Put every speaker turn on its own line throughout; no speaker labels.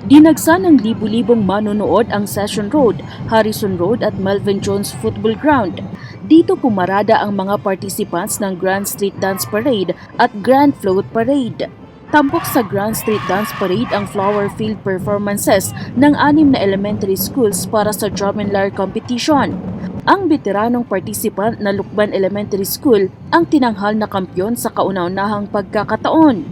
Dinagsa ng libu-libong manonood ang Session Road, Harrison Road at Melvin Jones Football Ground. Dito pumarada ang mga participants ng Grand Street Dance Parade at Grand Float Parade. Tampok sa Grand Street Dance Parade ang flower field performances ng 6 na elementary schools para sa drum and lyre competition. Ang veteranong participant na Lukban Elementary School ang tinanghal na kampyon sa kauna-unahang pagkakataon.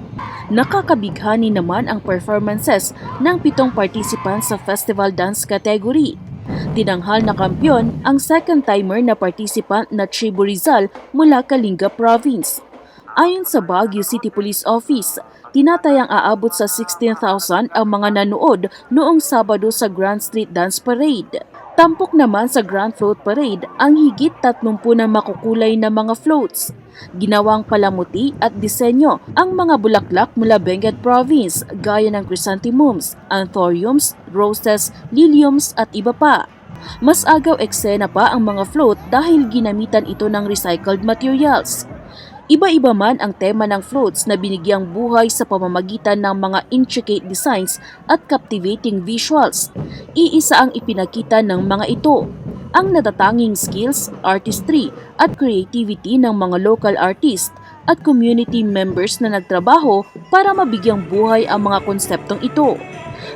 Nakakabighani naman ang performances ng 7 participants sa festival dance category. Tinanghal na kampyon ang second-timer na participant na Tribu Rizal mula Kalinga Province. Ayon sa Baguio City Police Office, tinatayang aabot sa 16,000 ang mga nanood noong Sabado sa Grand Street Dance Parade. Tampok naman sa Grand Float Parade ang higit 30 na makukulay na mga floats. Ginawang palamuti at disenyo ang mga bulaklak mula Benguet Province gaya ng chrysanthemums, anthuriums, roses, liliums at iba pa. Mas agaw eksena pa ang mga float dahil ginamitan ito ng recycled materials. Iba-iba man ang tema ng floats na binigyang buhay sa pamamagitan ng mga intricate designs at captivating visuals. Iisa ang ipinakita ng mga ito, ang natatanging skills, artistry at creativity ng mga local artists at community members na nagtrabaho para mabigyang buhay ang mga konseptong ito.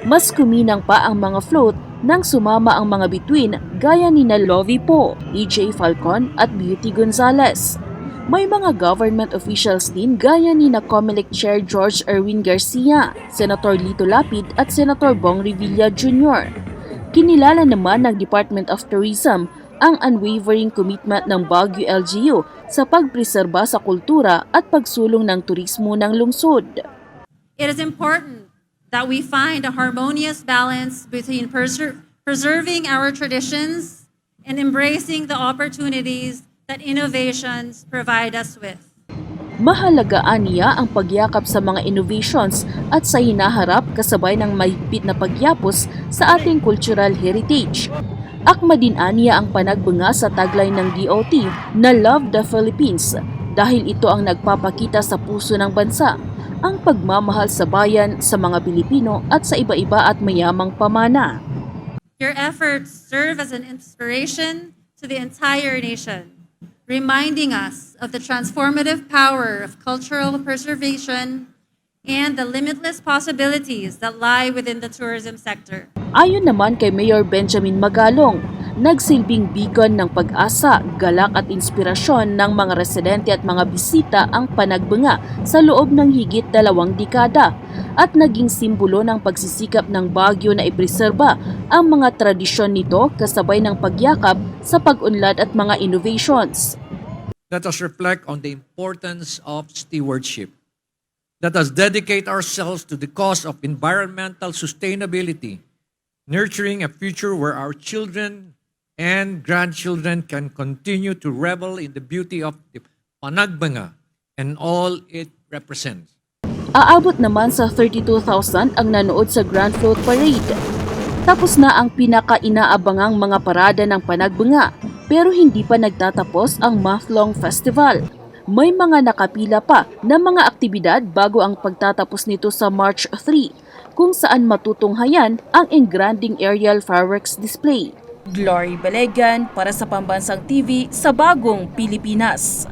Mas kuminang pa ang mga float nang sumama ang mga bituin gaya ni Lovie Po, EJ Falcon at Beauty Gonzalez. May mga government officials din gaya ni COMELEC Chair George Erwin Garcia, Senator Lito Lapid at Senator Bong Revilla Jr. Kinilala naman ng Department of Tourism ang unwavering commitment ng Baguio LGU sa pagpreserba sa kultura at pagsulong ng turismo ng lungsod.
It is important that we find a harmonious balance between preserving our traditions and embracing the opportunities that innovations provide us with.
Mahalagaan niya ang pagyakap sa mga innovations at sa hinaharap kasabay ng mahigpit na pagyapos sa ating cultural heritage. Akma din aniya ang panagbunga sa tagline ng DOT na Love the Philippines dahil ito ang nagpapakita sa puso ng bansa, ang pagmamahal sa bayan, sa mga Pilipino at sa iba-iba at mayamang pamana.
Your efforts serve as an inspiration to the entire nation, reminding us of the transformative power of cultural preservation and the limitless possibilities that lie within the tourism sector.
Ayon naman kay Mayor Benjamin Magalong, nagsilbing beacon ng pag-asa, galak at inspirasyon ng mga residente at mga bisita ang panagbunga sa loob ng higit 2 dekada at naging simbolo ng pagsisikap ng Baguio na ipreserba ang mga tradisyon nito kasabay ng pagyakap sa pag-unlad at mga innovations.
Let us reflect on the importance of stewardship. Let us dedicate ourselves to the cause of environmental sustainability, nurturing a future where our children and grandchildren can continue to revel in the beauty of the Panagbanga and all it represents.
Aabot naman sa 32,000 ang nanood sa Grand Float Parade. Tapos na ang pinaka-inaabangang mga parada ng Panagbunga, pero hindi pa nagtatapos ang month-long festival. May mga nakapila pa na mga aktibidad bago ang pagtatapos nito sa March 3, kung saan matutunghayan ang engranding aerial fireworks display. Glory Balegan para sa Pambansang TV sa Bagong Pilipinas.